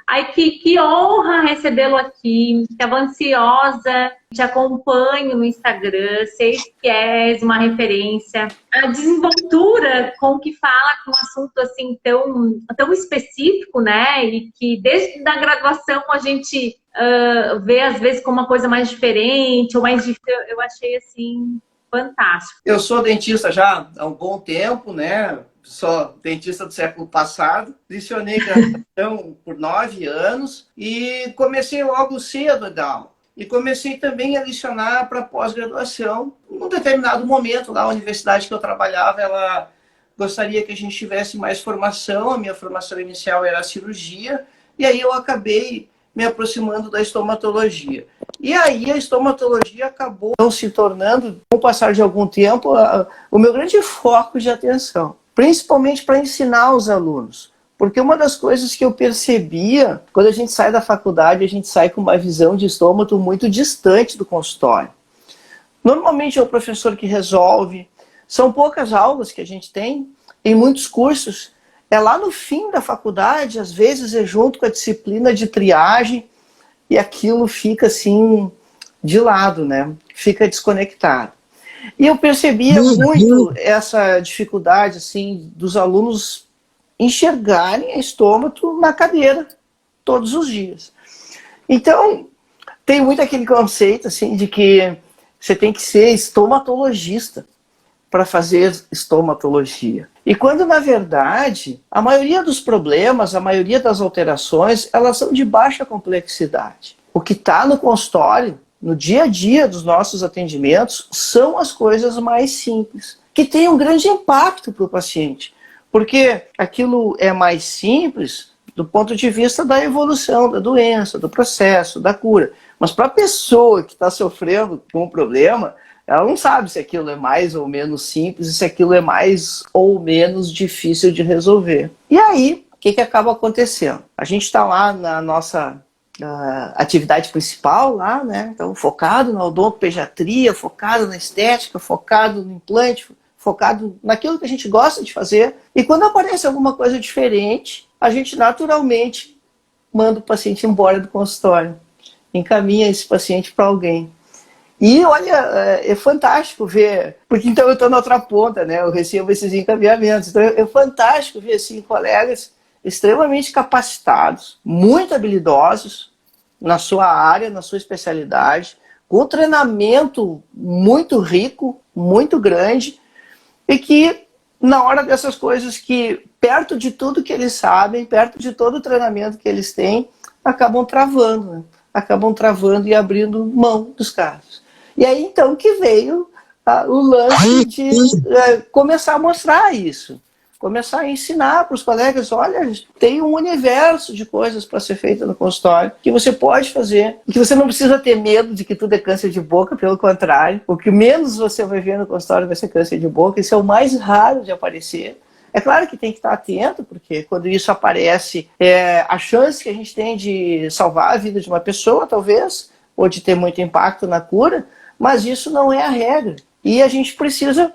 Ai, que honra recebê-lo aqui. Estava ansiosa, te acompanho no Instagram, sei que és uma referência. A desenvoltura com que fala com um assunto assim tão específico, né? E que desde a graduação a gente vê às vezes como uma coisa mais diferente, ou mais difícil. Eu achei assim fantástico. Eu sou dentista já há um bom tempo, né? Sou dentista do século passado, licionei graduação por 9 anos e comecei logo cedo a dar aula. E comecei também a licionar para pós-graduação. Num determinado momento, lá, a universidade que eu trabalhava, ela gostaria que a gente tivesse mais formação. A minha formação inicial era a cirurgia, e aí eu acabei me aproximando da estomatologia. E aí a estomatologia acabou se tornando, com o passar de algum tempo, o meu grande foco de atenção. Principalmente para ensinar os alunos. Porque uma das coisas que eu percebia, quando a gente sai da faculdade, a gente sai com uma visão de estômago muito distante do consultório. Normalmente é o professor que resolve, são poucas aulas que a gente tem, em muitos cursos, é lá no fim da faculdade, às vezes é junto com a disciplina de triagem, e aquilo fica assim, de lado, né? Fica desconectado. E eu percebia muito essa dificuldade assim, dos alunos enxergarem estômago na cadeira todos os dias. Então, tem muito aquele conceito assim, de que você tem que ser estomatologista para fazer estomatologia. E quando, na verdade, a maioria dos problemas, a maioria das alterações, elas são de baixa complexidade. O que está no consultório, no dia a dia dos nossos atendimentos, são as coisas mais simples, que têm um grande impacto para o paciente, porque aquilo é mais simples do ponto de vista da evolução da doença, do processo, da cura. Mas para a pessoa que está sofrendo com um problema, ela não sabe se aquilo é mais ou menos simples, e se aquilo é mais ou menos difícil de resolver. E aí, o que acaba acontecendo? A gente está lá na nossa atividade principal lá, né? Então, focado na odontopediatria, focado na estética, focado no implante, focado naquilo que a gente gosta de fazer. E quando aparece alguma coisa diferente, a gente naturalmente manda o paciente embora do consultório, encaminha esse paciente para alguém. E olha, é fantástico ver, porque então eu estou na outra ponta, né? Eu recebo esses encaminhamentos. Então é fantástico ver assim, colegas extremamente capacitados, muito habilidosos na sua área, na sua especialidade, com treinamento muito rico, muito grande, e que na hora dessas coisas que, perto de tudo que eles sabem, perto de todo o treinamento que eles têm, acabam travando, né? Acabam travando e abrindo mão dos casos. E aí então que veio o lance de começar a mostrar isso. Começar a ensinar para os colegas, olha, tem um universo de coisas para ser feita no consultório, que você pode fazer, e que você não precisa ter medo de que tudo é câncer de boca, pelo contrário. O que menos você vai ver no consultório vai ser câncer de boca, isso é o mais raro de aparecer. É claro que tem que estar atento, porque quando isso aparece, a chance que a gente tem de salvar a vida de uma pessoa, talvez, ou de ter muito impacto na cura, mas isso não é a regra. E a gente precisa,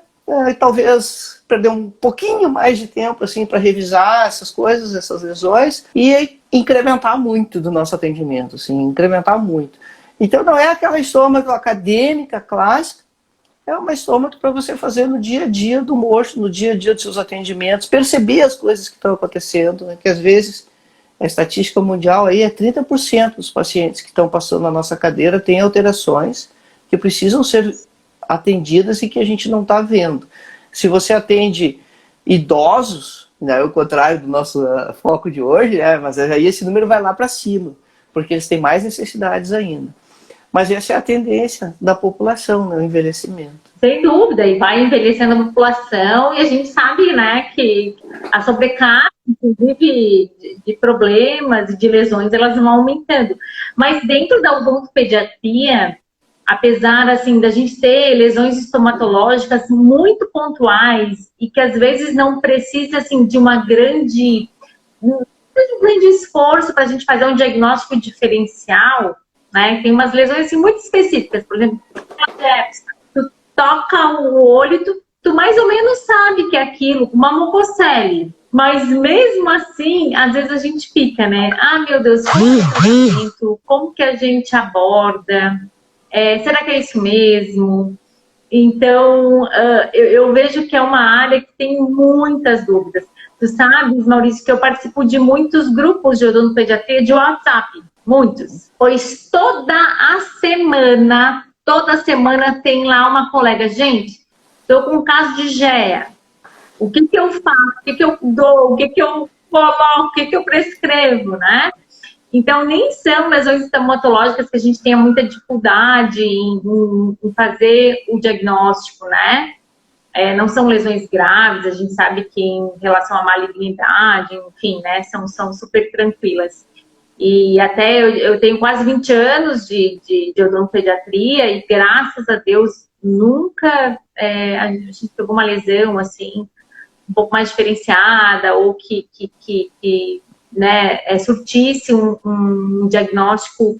talvez, perder um pouquinho mais de tempo assim, para revisar essas coisas, essas lesões, e incrementar muito do nosso atendimento, assim, incrementar muito. Então não é aquela estômago acadêmica, clássica, é uma estômago para você fazer no dia a dia do mocho, no dia a dia dos seus atendimentos, perceber as coisas que estão acontecendo, né? Que às vezes a estatística mundial aí é 30% dos pacientes que estão passando na nossa cadeira têm alterações que precisam ser atendidas e que a gente não está vendo. Se você atende idosos, né, o contrário do nosso foco de hoje, mas aí esse número vai lá para cima, porque eles têm mais necessidades ainda. Mas essa é a tendência da população, né, o envelhecimento. Sem dúvida, e vai envelhecendo a população, e a gente sabe, né, que a sobrecarga, inclusive, de problemas e de lesões, elas vão aumentando. Mas dentro da odontopediatria, apesar assim da gente ter lesões estomatológicas muito pontuais e que às vezes não precisa assim de um grande esforço para a gente fazer um diagnóstico diferencial, né? Tem umas lesões assim, muito específicas, por exemplo, tu toca o olho, tu mais ou menos sabe que é aquilo, uma mucocele. Mas mesmo assim, às vezes a gente fica, né? Ah, meu Deus, como que é o tratamento? Como que a gente aborda? Será que é isso mesmo? Então, eu vejo que é uma área que tem muitas dúvidas. Tu sabes, Maurício, que eu participo de muitos grupos de odontopediatria de WhatsApp, muitos. Pois toda semana tem lá uma colega. Gente, estou com um caso de GEA. O que que eu faço? O que que eu dou? O que que eu coloco? O que que eu prescrevo, né? Então, nem são lesões estomatológicas que a gente tenha muita dificuldade em fazer o diagnóstico, né? Não são lesões graves, a gente sabe que em relação à malignidade, enfim, né? São super tranquilas. E até eu tenho quase 20 anos de odontopediatria e, graças a Deus, nunca a gente pegou uma lesão, assim, um pouco mais diferenciada ou que né, surtisse um diagnóstico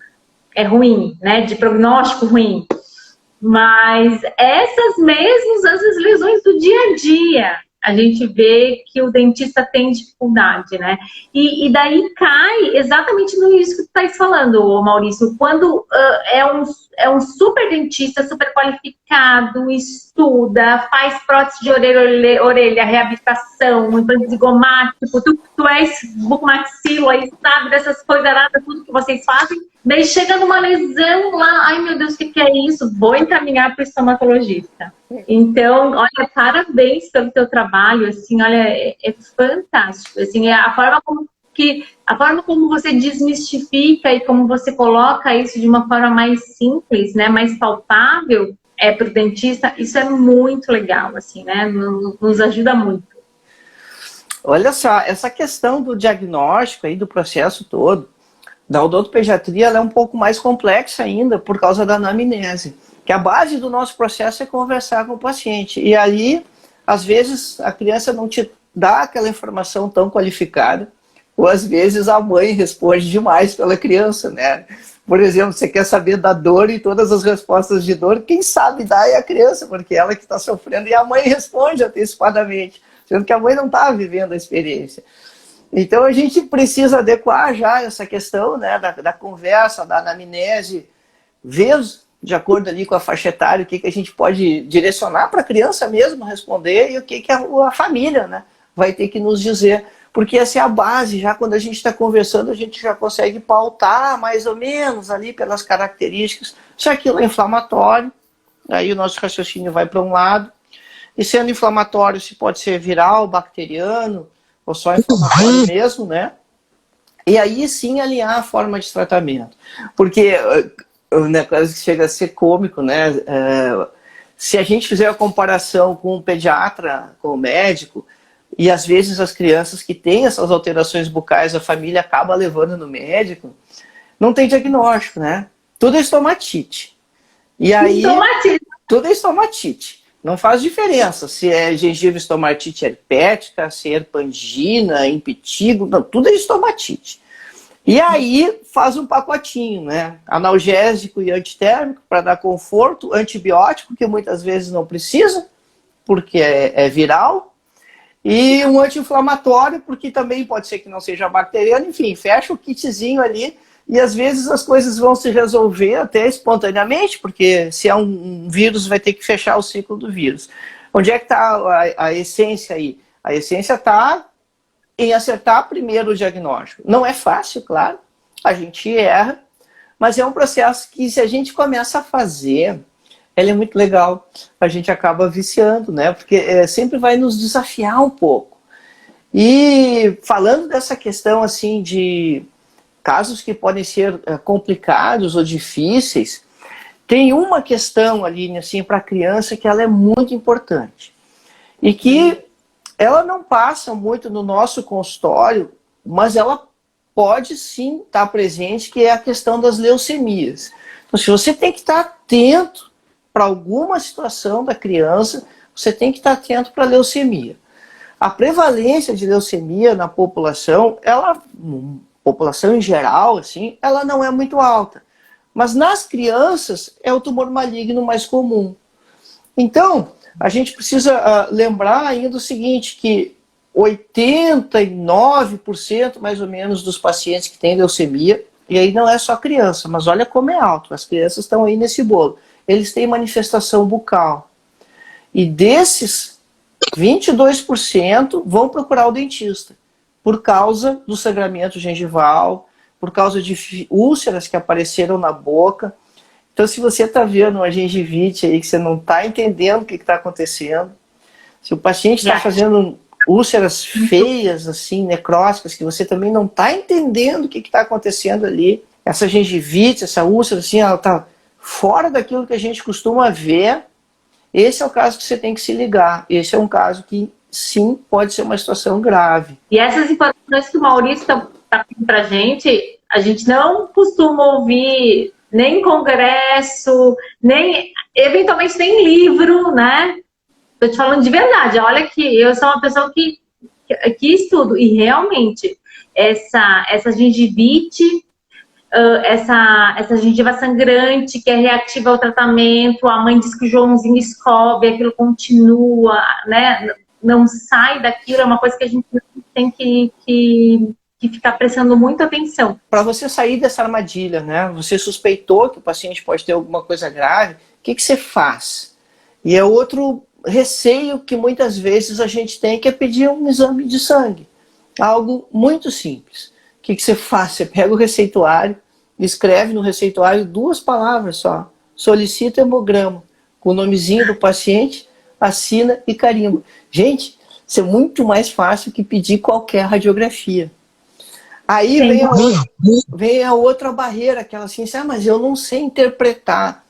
ruim, né, de prognóstico ruim. Mas essas mesmas, as lesões do dia a dia, a gente vê que o dentista tem dificuldade, né? E daí cai exatamente no isso que tu estás falando, Maurício. Quando é um super dentista, super qualificado, estuda, faz prótese de orelha, reabilitação, implante zigomático, tu és bucomaxilo, aí sabe dessas coisas nada, tudo que vocês fazem. Daí chega numa lesão lá, ai meu Deus, o que é isso? Vou encaminhar para o estomatologista. Então, olha, parabéns pelo teu trabalho, assim, olha, é fantástico, assim, a forma como você desmistifica e como você coloca isso de uma forma mais simples, né, mais palpável, para o dentista, isso é muito legal, assim, né, nos ajuda muito. Olha só, essa questão do diagnóstico aí, do processo todo, da odontopediatria, ela é um pouco mais complexa ainda por causa da anamnese, que a base do nosso processo é conversar com o paciente. E aí, às vezes, a criança não te dá aquela informação tão qualificada, ou às vezes a mãe responde demais pela criança, né? Por exemplo, você quer saber da dor e todas as respostas de dor, quem sabe dar é a criança, porque ela que está sofrendo, e a mãe responde antecipadamente, sendo que a mãe não está vivendo a experiência. Então a gente precisa adequar já essa questão, né, da conversa, da anamnese, ver de acordo ali com a faixa etária o que a gente pode direcionar para a criança mesmo responder e o que a família, né, vai ter que nos dizer. Porque essa é a base, já quando a gente está conversando, a gente já consegue pautar mais ou menos ali pelas características, se aquilo é inflamatório, aí o nosso raciocínio vai para um lado, e sendo inflamatório, se pode ser viral, bacteriano, ou só inflamatório mesmo, né? E aí sim alinhar a forma de tratamento. Porque o negócio que chega a ser cômico, né? Se a gente fizer a comparação com o pediatra, com o médico, e às vezes as crianças que têm essas alterações bucais, a família acaba levando no médico, não tem diagnóstico, né? Tudo é estomatite. E aí, tudo é estomatite. Não faz diferença se é gengiva estomatite herpética, se é herpangina, impetigo, não, tudo é estomatite. E aí faz um pacotinho, né? Analgésico e antitérmico para dar conforto, antibiótico, que muitas vezes não precisa, porque é viral, e um anti-inflamatório, porque também pode ser que não seja bacteriano, enfim, fecha o kitzinho ali. E às vezes as coisas vão se resolver até espontaneamente, porque se é um vírus, vai ter que fechar o ciclo do vírus. Onde é que está a essência aí? A essência está em acertar primeiro o diagnóstico. Não é fácil, claro, a gente erra, mas é um processo que, se a gente começa a fazer, ele é muito legal. A gente acaba viciando, né? Porque sempre vai nos desafiar um pouco. E falando dessa questão assim de casos que podem ser complicados ou difíceis, tem uma questão ali assim, para a criança que ela é muito importante. E que ela não passa muito no nosso consultório, mas ela pode sim estar presente, que é a questão das leucemias. Então, se você tem que estar atento para alguma situação da criança, você tem que estar atento para a leucemia. A prevalência de leucemia na população, população em geral, assim, ela não é muito alta. Mas nas crianças é o tumor maligno mais comum. Então, a gente precisa lembrar ainda o seguinte, que 89% mais ou menos dos pacientes que têm leucemia, e aí não é só criança, mas olha como é alto, as crianças estão aí nesse bolo, eles têm manifestação bucal. E desses, 22% vão procurar o dentista, por causa do sangramento gengival, por causa de úlceras que apareceram na boca. Então, se você está vendo uma gengivite aí que você não está entendendo o que está acontecendo, se o paciente está fazendo úlceras feias, assim, necróticas, que você também não está entendendo o que está acontecendo ali, essa gengivite, essa úlcera, assim, ela está fora daquilo que a gente costuma ver, esse é o caso que você tem que se ligar. Esse é um caso que, sim, pode ser uma situação grave. E essas informações que o Maurício está pedindo para a gente não costuma ouvir nem em congresso, nem, eventualmente, nem livro, né? Tô te falando de verdade. Olha que eu sou uma pessoa que estudo. E, realmente, essa gengivite, essa gengiva sangrante que é reativa ao tratamento, a mãe diz que o Joãozinho escobe, aquilo continua, né? Não sai daquilo, é uma coisa que a gente tem que ficar prestando muita atenção. Para você sair dessa armadilha, né? Você suspeitou que o paciente pode ter alguma coisa grave, o que você faz? E é outro receio que muitas vezes a gente tem, que é pedir um exame de sangue. Algo muito simples. O que você faz? Você pega o receituário, escreve no receituário 2 palavras só. Solicita hemograma. Com o nomezinho do paciente, assina e carimba. Gente, isso é muito mais fácil que pedir qualquer radiografia. Aí vem a outra barreira, aquela assim, mas eu não sei interpretar.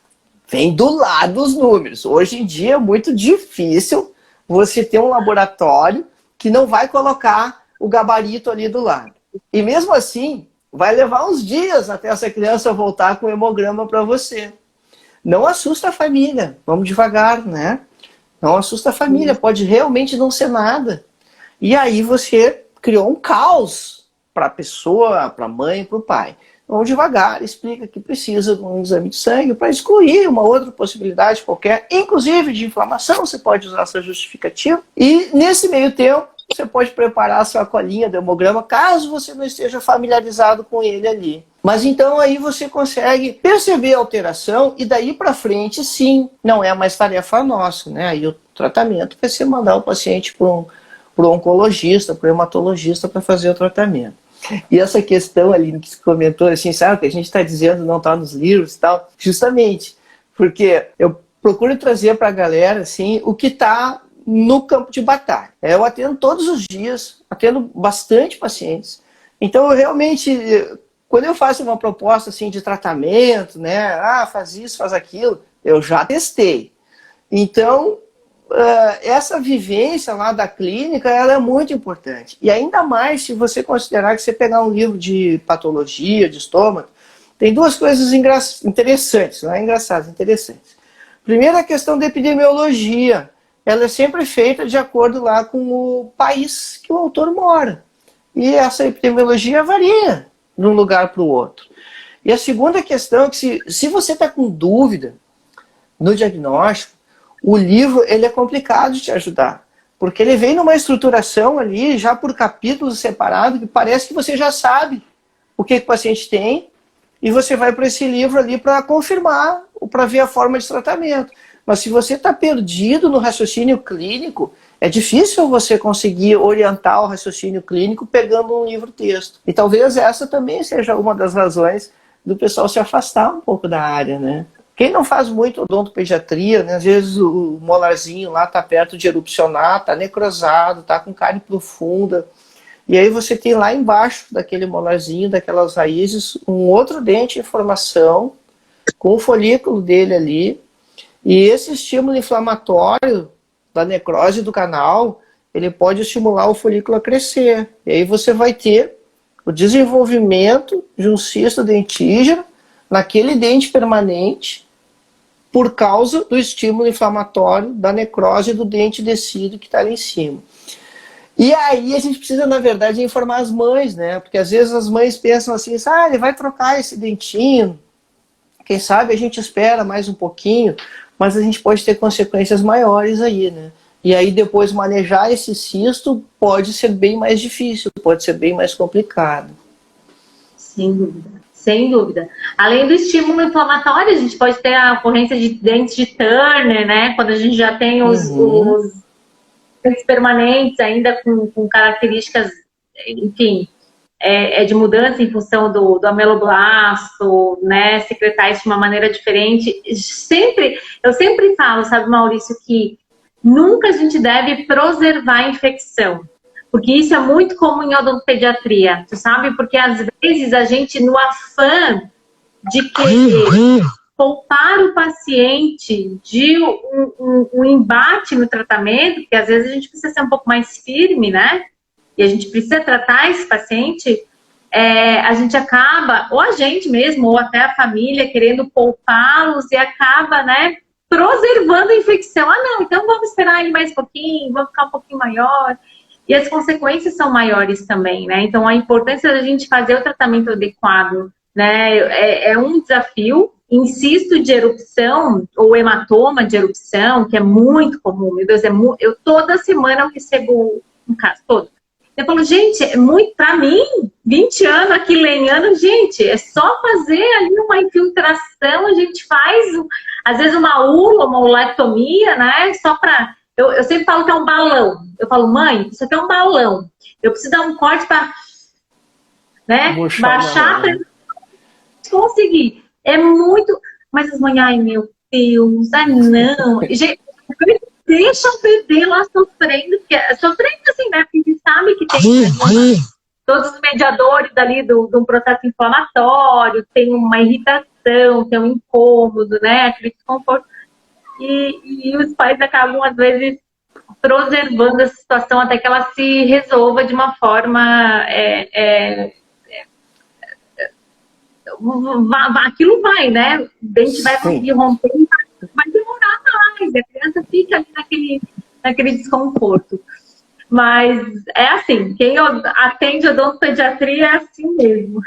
Vem do lado os números. Hoje em dia é muito difícil você ter um laboratório que não vai colocar o gabarito ali do lado. E mesmo assim, vai levar uns dias até essa criança voltar com o hemograma para você. Não assusta a família. Vamos devagar, né? Não assusta a família. Pode realmente não ser nada. E aí você criou um caos para a pessoa, para a mãe, para o pai. Vamos devagar, explica que precisa de um exame de sangue para excluir uma outra possibilidade qualquer, inclusive de inflamação, você pode usar essa justificativa. E nesse meio tempo, você pode preparar a sua colinha do hemograma, caso você não esteja familiarizado com ele ali. Mas então aí você consegue perceber a alteração e daí para frente, sim, não é mais tarefa nossa, né? Aí o tratamento vai ser mandar o paciente para um oncologista, para um hematologista para fazer o tratamento. E essa questão ali que você comentou, assim, sabe, que a gente está dizendo não está nos livros e tal, justamente porque eu procuro trazer para a galera, assim, o que está no campo de batalha. Eu atendo todos os dias, atendo bastante pacientes. Então, eu realmente, quando eu faço uma proposta, assim, de tratamento, né, faz isso, faz aquilo, eu já testei. Então, essa vivência lá da clínica, ela é muito importante. E ainda mais se você considerar que você pegar um livro de patologia, de estômago, tem 2 coisas interessantes, não é engraçadas, interessantes. Primeiro, a questão da epidemiologia. Ela é sempre feita de acordo lá com o país que o autor mora. E essa epidemiologia varia de um lugar para o outro. E a segunda questão é que se você está com dúvida no diagnóstico, o livro ele é complicado de te ajudar, porque ele vem numa estruturação ali, já por capítulos separados, que parece que você já sabe o que o paciente tem, e você vai para esse livro ali para confirmar, ou para ver a forma de tratamento. Mas se você está perdido no raciocínio clínico, é difícil você conseguir orientar o raciocínio clínico pegando um livro-texto. E talvez essa também seja uma das razões do pessoal se afastar um pouco da área, né? Quem não faz muito odontopediatria, né, às vezes o molarzinho lá está perto de erupcionar, está necrosado, está com cárie profunda. E aí você tem lá embaixo daquele molarzinho, daquelas raízes, um outro dente em formação, com o folículo dele ali. E esse estímulo inflamatório da necrose do canal, ele pode estimular o folículo a crescer. E aí você vai ter o desenvolvimento de um cisto dentígeno naquele dente permanente, por causa do estímulo inflamatório da necrose do dente descido que está ali em cima. E aí a gente precisa, na verdade, informar as mães, né? Porque às vezes as mães pensam assim, ele vai trocar esse dentinho, quem sabe a gente espera mais um pouquinho, mas a gente pode ter consequências maiores aí, né? e aí depois manejar esse cisto pode ser bem mais difícil, pode ser bem mais complicado. Sem dúvida, sem dúvida. Além do estímulo inflamatório, a gente pode ter a ocorrência de dentes de Turner, né? Quando a gente já tem os dentes permanentes ainda com características, enfim, de mudança em função do ameloblasto, né? Secretar isso de uma maneira diferente. Eu sempre falo, sabe, Maurício, que nunca a gente deve preservar a infecção. Porque isso é muito comum em odontopediatria, tu sabe? Porque às vezes a gente, no afã de querer poupar o paciente de um embate no tratamento, porque às vezes a gente precisa ser um pouco mais firme, né? E a gente precisa tratar esse paciente, a gente acaba, ou a gente mesmo, ou até a família, querendo poupá-los e acaba, né, preservando a infecção. Ah, não, então vamos esperar ele mais um pouquinho, vamos ficar um pouquinho maior. E as consequências são maiores também, né? Então, a importância da gente fazer o tratamento adequado, né? É um desafio. Cisto de erupção, ou hematoma de erupção, que é muito comum. Meu Deus, eu toda semana eu recebo um caso, todo. Eu falo, gente, é muito, pra mim, 20 anos aqui lenhando, gente, é só fazer ali uma infiltração, a gente faz, às vezes, uma ulectomia, né? Só pra... Eu sempre falo que é um balão. Eu falo, mãe, isso aqui é um balão. Eu preciso dar um corte para, né, baixar para conseguir. É muito... Mas as mães, ai, meu Deus, não. Gente, deixa o bebê lá sofrendo. Sofrendo assim, né? Porque a gente sabe que tem todos os mediadores ali de um processo inflamatório, tem uma irritação, tem um incômodo, né? Aquele desconforto. E os pais acabam, às vezes, preservando essa situação até que ela se resolva de uma forma... aquilo vai, né? O dente vai conseguir romper, vai demorar mais. A criança fica ali naquele desconforto. Mas é assim, quem atende odontopediatria é assim mesmo.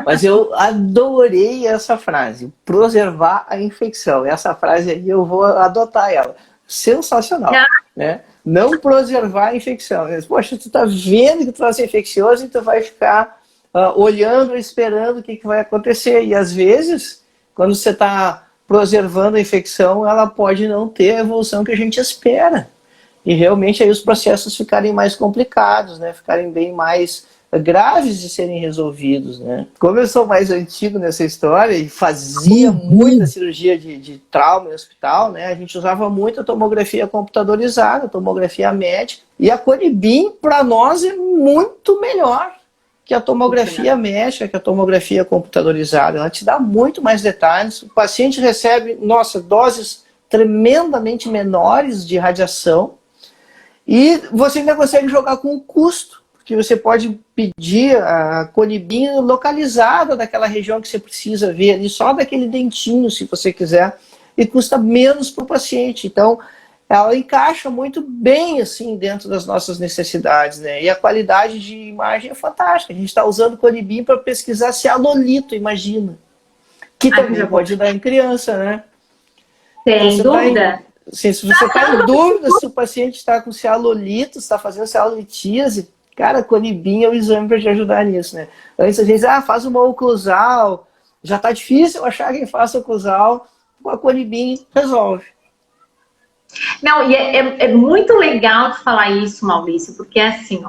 Mas eu adorei essa frase, preservar a infecção. Essa frase aí eu vou adotar ela. Sensacional, né? Não preservar a infecção. Poxa, tu tá vendo que tu vai ser infeccioso e tu vai ficar olhando, esperando o que vai acontecer. E às vezes, quando você está preservando a infecção, ela pode não ter a evolução que a gente espera. E realmente aí os processos ficarem mais complicados, né? Ficarem bem mais graves de serem resolvidos, né? Como eu sou mais antigo nessa história e fazia muita cirurgia de trauma em hospital, né? A gente usava muito a tomografia computadorizada, a tomografia médica, e a Conibin para nós é muito melhor que a tomografia médica, que a tomografia computadorizada. Ela te dá muito mais detalhes. O paciente recebe, doses tremendamente menores de radiação e você ainda consegue jogar com o custo, que você pode pedir a Conibin localizada daquela região que você precisa ver ali, só daquele dentinho, se você quiser, e custa menos para o paciente. Então, ela encaixa muito bem assim dentro das nossas necessidades, né? E a qualidade de imagem é fantástica. A gente está usando Conibin para pesquisar cianolito, imagina. Que também pode dar em criança, né? Sem dúvida. Se você está em dúvida se o paciente está com cianolito, está fazendo cianolitíase, cara, Conibin é o exame para te ajudar nisso, né? Antes a gente diz, faz uma oclusal, já está difícil achar quem faça oclusal, a Conibin resolve. Não, e é muito legal de falar isso, Maurício, porque é assim,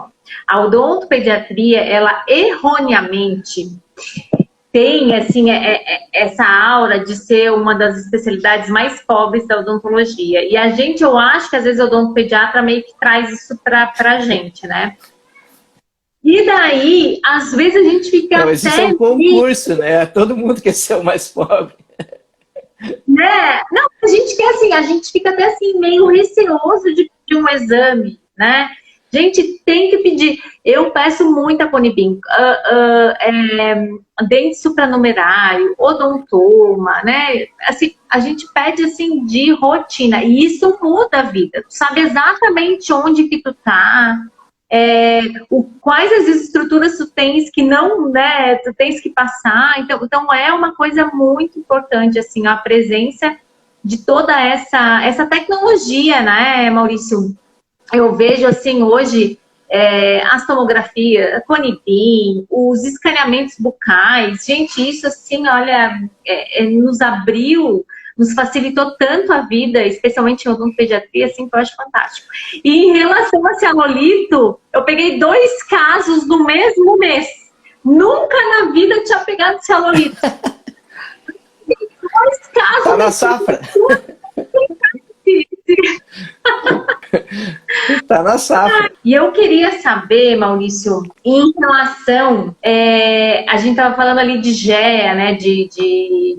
a odontopediatria, ela erroneamente tem, assim, essa aura de ser uma das especialidades mais pobres da odontologia. E a gente, eu acho que às vezes o odontopediatra meio que traz isso pra gente, né? E daí, às vezes a gente fica até... Isso é um concurso, né? Todo mundo quer ser o mais pobre. Né? Não, a gente quer assim, a gente fica até assim, meio receoso de pedir um exame, né? Gente, tem que pedir. Eu peço muito a Conibin. Dente supranumerário, odontoma, né? Assim, a gente pede assim de rotina. E isso muda a vida. Tu sabe exatamente onde que tu tá. Quais as estruturas tu tens que não, né, tu tens que passar, então é uma coisa muito importante, assim, a presença de toda essa tecnologia, né, Maurício? Eu vejo, assim, hoje, as tomografias, a Conibim, os escaneamentos bucais, gente, isso, assim, olha, nos abriu, nos facilitou tanto a vida, especialmente em odontopediatria, assim, que eu acho fantástico. E em relação a cianolito, eu peguei 2 casos no mesmo mês. Nunca na vida eu tinha pegado cianolito. 2 casos. Tá na safra. Tá na safra. E eu queria saber, Maurício, em relação, a gente estava falando ali de GEA, né, de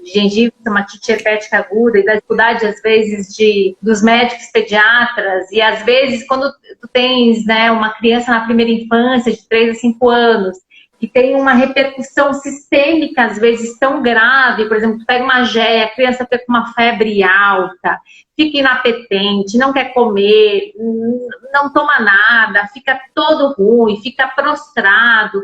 gengiva, estomatite herpética aguda, e da dificuldade, às vezes, dos médicos pediatras, e às vezes, quando tu tens, né, uma criança na primeira infância, de 3 a 5 anos, que tem uma repercussão sistêmica, às vezes, tão grave, por exemplo, tu pega uma GEA, a criança fica com uma febre alta, fica inapetente, não quer comer, não toma nada, fica todo ruim, fica prostrado.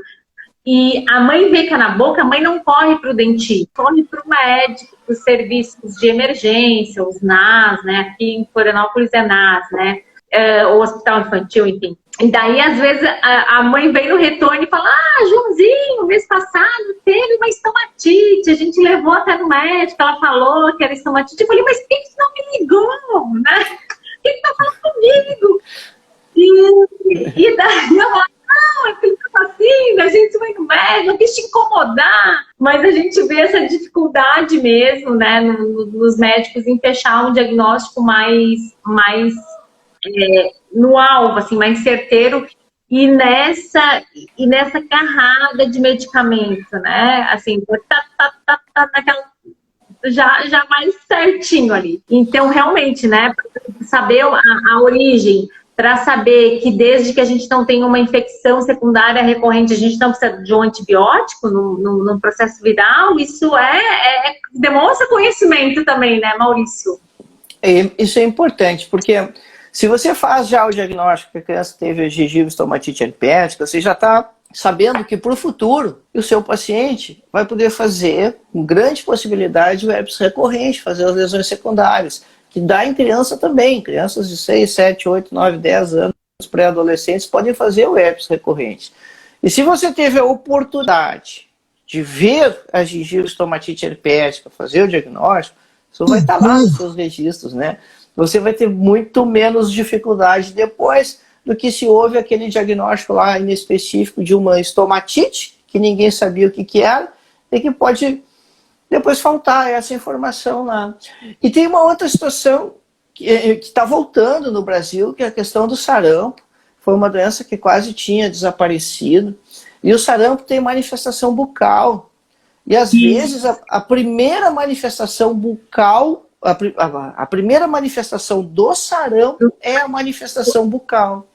E a mãe vê que é na boca, a mãe não corre para o dentista, corre para o médico, para os serviços de emergência, os NAS, né? Aqui em Florianópolis é NAS, né? O hospital infantil, enfim. E daí, às vezes, a mãe vem no retorno e fala: ah, Joãozinho, mês passado teve uma estomatite, a gente levou até no médico, ela falou que era estomatite. Eu falei: mas por que você não me ligou, né? Por que você tá falando comigo? E daí eu falo: não, é que tá assim, a gente vai no médico, não quis te incomodar. Mas a gente vê essa dificuldade mesmo, né, nos médicos em fechar um diagnóstico mais no alvo, assim, mais certeiro, e nessa carrada de medicamento, né? Assim, tá naquela, já mais certinho ali. Então, realmente, né? Saber a origem, para saber que desde que a gente não tem uma infecção secundária recorrente, a gente não precisa de um antibiótico no processo viral, isso demonstra conhecimento também, né, Maurício? Isso é importante, porque se você faz já o diagnóstico que a criança teve gengiva estomatite herpética, você já está sabendo que para o futuro o seu paciente vai poder fazer, com grande possibilidade, o herpes recorrente, fazer as lesões secundárias, que dá em criança também. Crianças de 6, 7, 8, 9, 10 anos, pré-adolescentes, podem fazer o herpes recorrente. E se você teve a oportunidade de ver a gengiva estomatite herpética, fazer o diagnóstico, isso vai estar lá nos seus registros, né? Você vai ter muito menos dificuldade depois do que se houve aquele diagnóstico lá inespecífico de uma estomatite, que ninguém sabia o que era, e que pode depois faltar essa informação lá. E tem uma outra situação que está voltando no Brasil, que é a questão do sarampo. Foi uma doença que quase tinha desaparecido. E o sarampo tem manifestação bucal. E às vezes a primeira manifestação bucal, a primeira manifestação do sarampo é a manifestação bucal.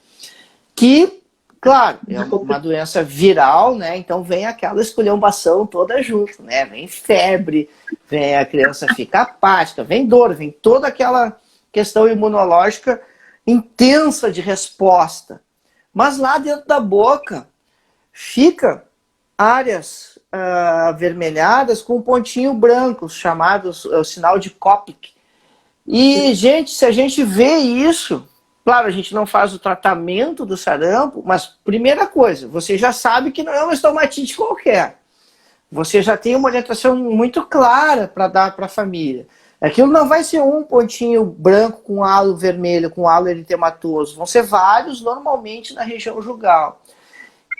Que, claro, é uma doença viral, né? Então vem aquela esculhambação toda junto, né? Vem febre, vem a criança fica apática, vem dor, vem toda aquela questão imunológica intensa de resposta. Mas lá dentro da boca fica áreas avermelhadas com um pontinho branco, chamados o sinal de Koplik. E, gente, se a gente vê isso, claro, a gente não faz o tratamento do sarampo, mas primeira coisa, você já sabe que não é uma estomatite qualquer. Você já tem uma orientação muito clara para dar para a família. Aquilo não vai ser um pontinho branco com halo vermelho, com halo eritematoso. Vão ser vários, normalmente na região jugal.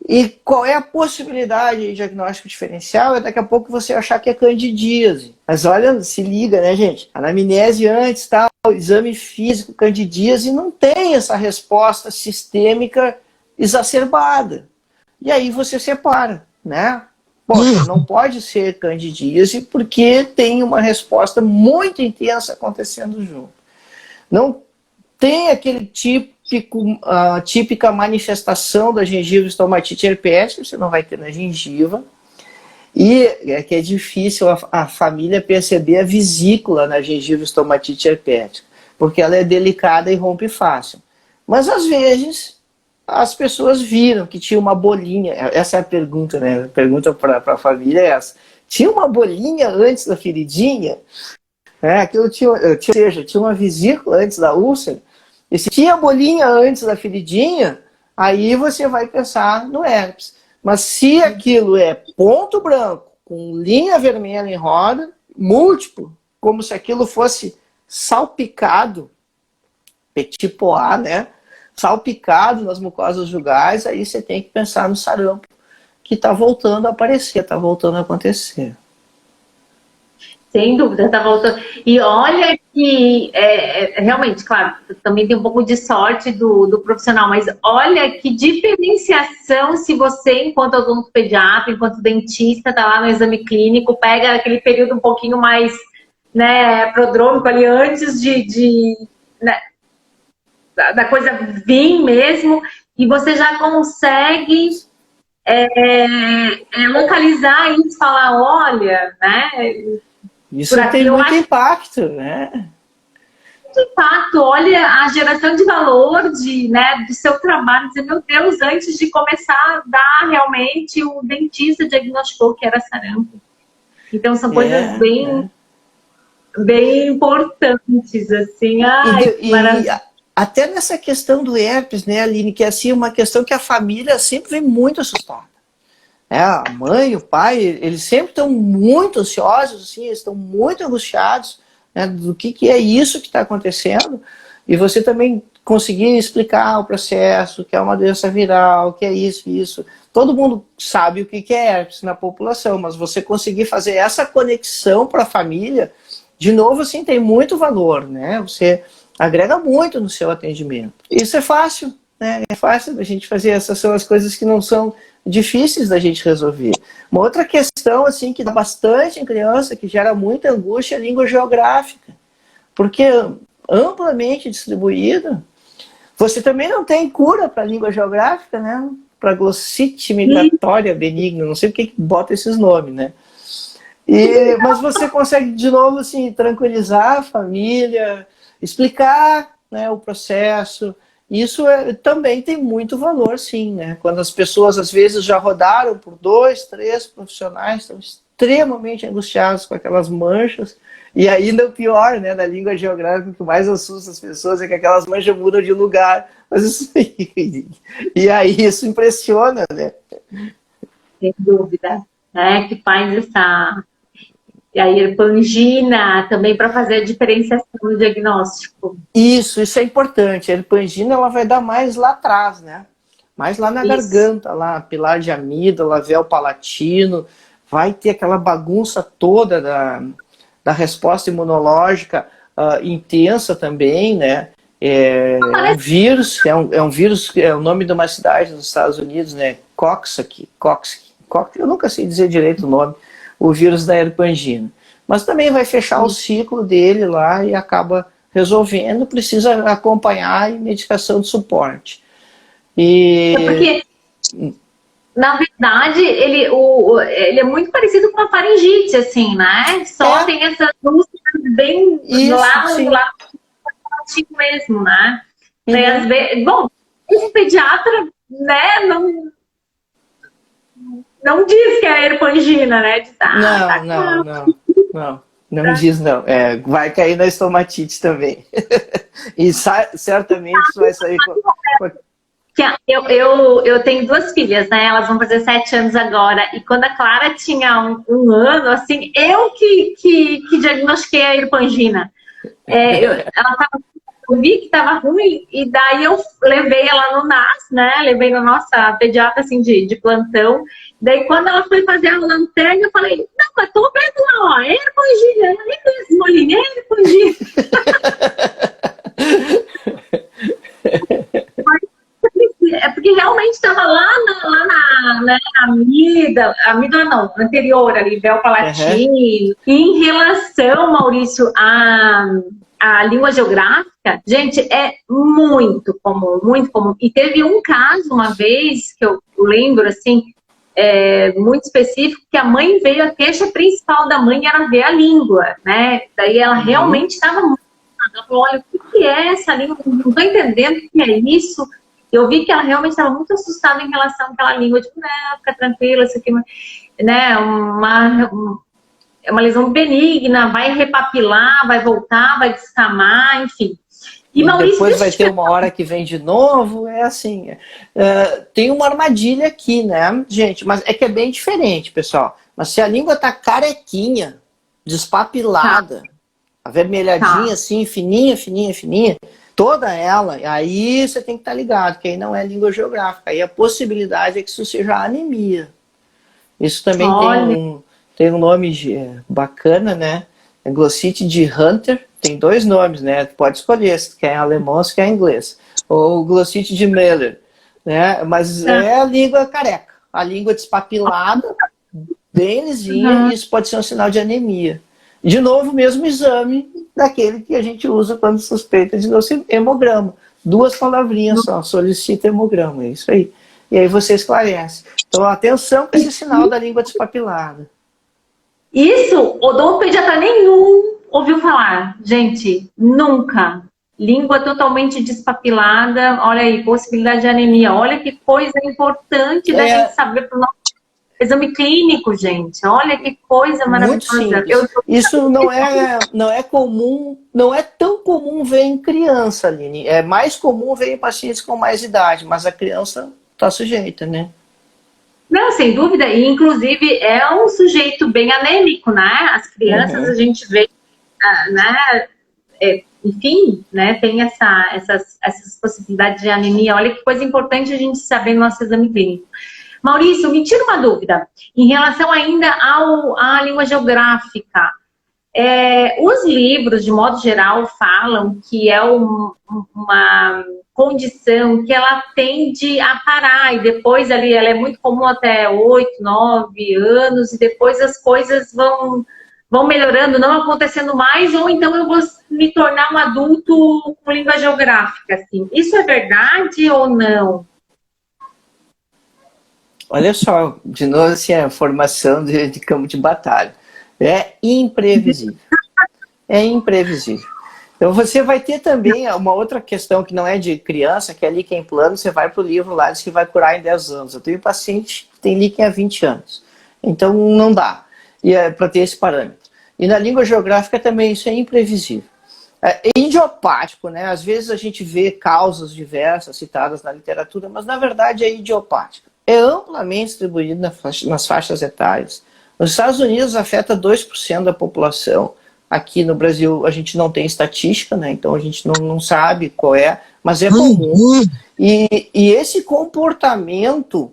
E qual é a possibilidade de diagnóstico diferencial? É daqui a pouco você achar que é candidíase. Mas olha, se liga, né, gente? Anamnese antes, tal, exame físico, candidíase, não tem essa resposta sistêmica exacerbada. E aí você separa, né? Poxa, não pode ser candidíase porque tem uma resposta muito intensa acontecendo junto. Não tem aquele típica manifestação da gengiva estomatite herpética, você não vai ter na gengiva. E é que é difícil a família perceber a vesícula na gengiva estomatite herpética, porque ela é delicada e rompe fácil. Mas às vezes as pessoas viram que tinha uma bolinha. Essa é a pergunta, né? A pergunta para a família é essa. Tinha uma bolinha antes da feridinha? Aquilo ou seja, tinha uma vesícula antes da úlcera, e se tinha bolinha antes da feridinha, aí você vai pensar no herpes. Mas se aquilo é ponto branco, com linha vermelha em roda, múltiplo, como se aquilo fosse salpicado, petit pois, né? Salpicado nas mucosas jugais, aí você tem que pensar no sarampo, que está voltando a aparecer, está voltando a acontecer. Sem dúvida, tá voltando. E olha que, realmente, claro, também tem um pouco de sorte do profissional, mas olha que diferenciação se você, enquanto odontopediatra, enquanto dentista, tá lá no exame clínico, pega aquele período um pouquinho mais, né, prodrômico ali, antes né, da coisa vir mesmo, e você já consegue localizar isso, falar, olha, né... Isso tem muito impacto, né? Muito impacto, olha a geração de valor né, do seu trabalho, dizer, meu Deus, antes de começar a dar realmente, o dentista diagnosticou que era sarampo. Então são coisas bem importantes, assim. Até nessa questão do herpes, né, Aline, que é assim, uma questão que a família sempre vem muito assustada. A mãe, o pai, eles sempre estão muito ansiosos, assim, eles estão muito angustiados, né, do que é isso que está acontecendo, e você também conseguir explicar o processo, que é uma doença viral, que é isso. Todo mundo sabe o que é herpes na população, mas você conseguir fazer essa conexão para a família, de novo, assim, tem muito valor, né? Você agrega muito no seu atendimento. Isso é fácil, né? É fácil da gente fazer, essas são as coisas que não são difíceis da gente resolver. Uma outra questão, assim, que dá bastante em criança, que gera muita angústia, é a língua geográfica. Porque amplamente distribuída, você também não tem cura para a língua geográfica, né? Para glossite migratória benigna, não sei porque que bota esses nomes, né? Mas você consegue, de novo, assim, tranquilizar a família, explicar, né, o processo. Isso também tem muito valor, sim, né? Quando as pessoas, às vezes, já rodaram por 2, 3 profissionais, estão extremamente angustiados com aquelas manchas. E ainda o pior, né, na língua geográfica, o que mais assusta as pessoas é que aquelas manchas mudam de lugar. Mas isso... E aí isso impressiona, né? Sem dúvida, né? Que faz essa... E a erpangina também para fazer a diferenciação no diagnóstico. Isso é importante. A erpangina ela vai dar mais lá atrás, né? Mais lá na garganta, lá, pilar de amígdala, véu palatino. Vai ter aquela bagunça toda da resposta imunológica intensa também, né? Um vírus, é um vírus, é o nome de uma cidade nos Estados Unidos, né? Coxsackie, eu nunca sei dizer direito o nome. O vírus da erpangina. Mas também vai fechar o ciclo dele lá e acaba resolvendo, precisa acompanhar e medicação de suporte. Porque, na verdade, ele é muito parecido com a faringite, assim, né? Só tem essas úlceras bem lá mesmo, né? Às vezes, bom, esse pediatra, né, não diz que é erpangina, né? Diz, não diz não. Vai cair na estomatite também. E certamente isso vai sair com... Eu tenho 2 filhas, né? Elas vão fazer 7 anos agora. E quando a Clara tinha um ano, assim, eu que diagnostiquei a erpangina. Eu vi que estava ruim, e daí eu levei ela no NAS, né? Levei na nossa pediatra, assim, de plantão. Daí, quando ela foi fazer a lanterna, eu falei, não, mas tô vendo lá, ó, é erpangina, é mesmo, Aline, é erpangina. É porque realmente estava lá na amígdala não, anterior ali, véu palatino. E em relação, Maurício, a língua geográfica, gente, é muito comum, muito comum. E teve um caso uma vez, que eu lembro, assim, muito específico, que a mãe veio, a queixa principal da mãe era ver a língua, né? Daí ela realmente estava muito... Ela falou, olha, o que é essa língua? Não estou entendendo o que é isso. Eu vi que ela realmente estava muito assustada em relação àquela língua. Tipo, não, fica tranquila, isso aqui, né? é uma lesão benigna, vai repapilar, vai voltar, vai descamar, enfim. E Maurício, depois vai ter uma hora que vem de novo, é assim. Tem uma armadilha aqui, né, gente? Mas é que é bem diferente, pessoal. Mas se a língua tá carequinha, despapilada, avermelhadinha, assim, fininha, fininha, fininha, toda ela, aí você tem que estar ligado, que aí não é língua geográfica. Aí a possibilidade é que isso seja anemia. Isso também tem um nome bacana, né? É glossite de Hunter. Tem 2 nomes, né? Tu pode escolher se quer em alemão ou se quer em inglês. Ou glossite de Müller, né? Mas é a língua careca. A língua despapilada, bem lisinha, e isso pode ser um sinal de anemia. De novo, o mesmo exame daquele que a gente usa quando suspeita de hemograma. 2 palavrinhas só, solicita hemograma, é isso aí. E aí você esclarece. Então, atenção com esse sinal da língua despapilada. Isso, odontopediatra nenhum ouviu falar. Gente, nunca. Língua totalmente despapilada, olha aí, possibilidade de anemia. Olha que coisa importante da gente saber para o nosso exame clínico, gente. Olha que coisa maravilhosa. Isso não é comum, não é tão comum ver em criança, Aline. É mais comum ver em pacientes com mais idade, mas a criança está sujeita, né? Não, sem dúvida. E, inclusive, é um sujeito bem anêmico, né? As crianças, a gente vê, né? Enfim, né? Tem essas possibilidades de anemia. Olha que coisa importante a gente saber no nosso exame clínico. Maurício, me tira uma dúvida. Em relação ainda à língua geográfica. Os livros, de modo geral, falam que é uma condição que ela tende a parar, e depois ali ela é muito comum até 8, 9 anos, e depois as coisas vão melhorando, não acontecendo mais, ou então eu vou me tornar um adulto com língua geográfica, assim. Isso é verdade ou não? Olha só, de novo, assim, a formação de campo de batalha. É imprevisível. É imprevisível. Então você vai ter também uma outra questão que não é de criança, que é líquen plano, você vai para o livro lá, diz que vai curar em 10 anos. Eu tenho paciente que tem líquen há 20 anos. Então não dá para ter esse parâmetro. E na língua geográfica também isso é imprevisível. É idiopático, né? Às vezes a gente vê causas diversas citadas na literatura, mas na verdade é idiopático. É amplamente distribuído nas faixas etárias. Nos Estados Unidos afeta 2% da população. Aqui no Brasil a gente não tem estatística, né? Então a gente não sabe qual é, mas é comum. E esse comportamento,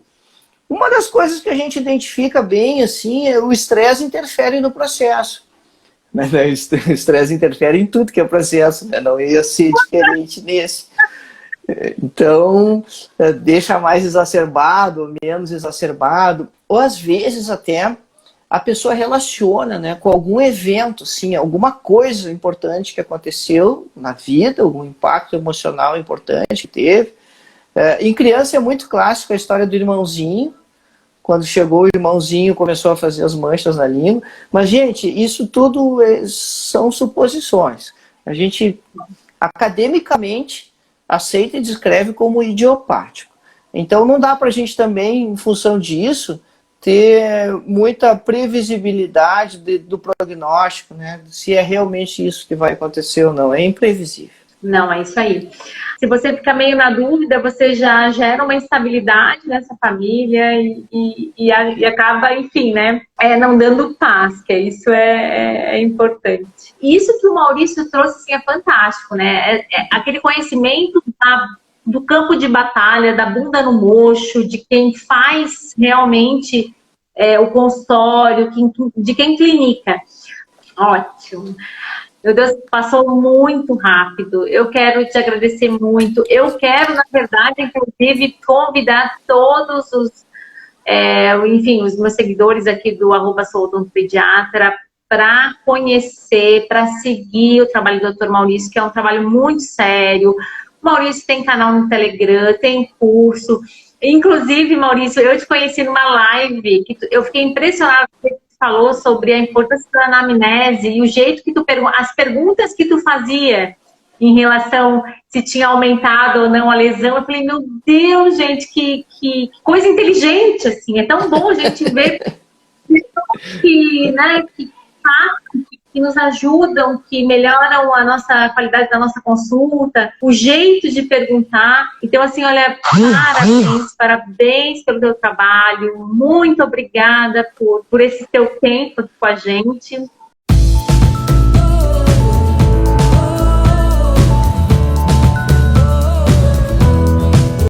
uma das coisas que a gente identifica bem assim, é o estresse interfere no processo. O estresse interfere em tudo que é processo, né? Não ia ser diferente nesse. Então, deixa mais exacerbado, menos exacerbado, ou às vezes até a pessoa relaciona, né, com algum evento, sim, alguma coisa importante que aconteceu na vida, algum impacto emocional importante que teve. Em criança é muito clássico a história do irmãozinho. Quando chegou o irmãozinho, começou a fazer as manchas na língua. Mas, gente, isso tudo são suposições. A gente, academicamente, aceita e descreve como idiopático. Então, não dá para a gente também, em função disso, ter muita previsibilidade do prognóstico, né? Se é realmente isso que vai acontecer ou não. É imprevisível. Não, é isso aí. Se você fica meio na dúvida, você já gera uma instabilidade nessa família e acaba, enfim, né? Não dando paz, que isso é importante. E isso que o Maurício trouxe, assim, é fantástico, né? Aquele conhecimento do campo de batalha, da bunda no mocho, de quem faz realmente o consultório, de quem clinica. Ótimo. Meu Deus, passou muito rápido. Eu quero te agradecer muito. Eu quero, na verdade, inclusive, convidar todos os meus seguidores aqui do @souodontopediatra para conhecer, para seguir o trabalho do Dr. Maurício, que é um trabalho muito sério. O Maurício tem canal no Telegram, tem curso. Inclusive, Maurício, eu te conheci numa live que eu fiquei impressionada com você falou sobre a importância da anamnese e o jeito que as perguntas que tu fazia em relação se tinha aumentado ou não a lesão. Eu falei, meu Deus, gente, que coisa inteligente, assim. É tão bom a gente ver que que nos ajudam, que melhoram a qualidade da nossa consulta, o jeito de perguntar. Então, assim, olha, parabéns pelo teu trabalho, muito obrigada por esse teu tempo com a gente.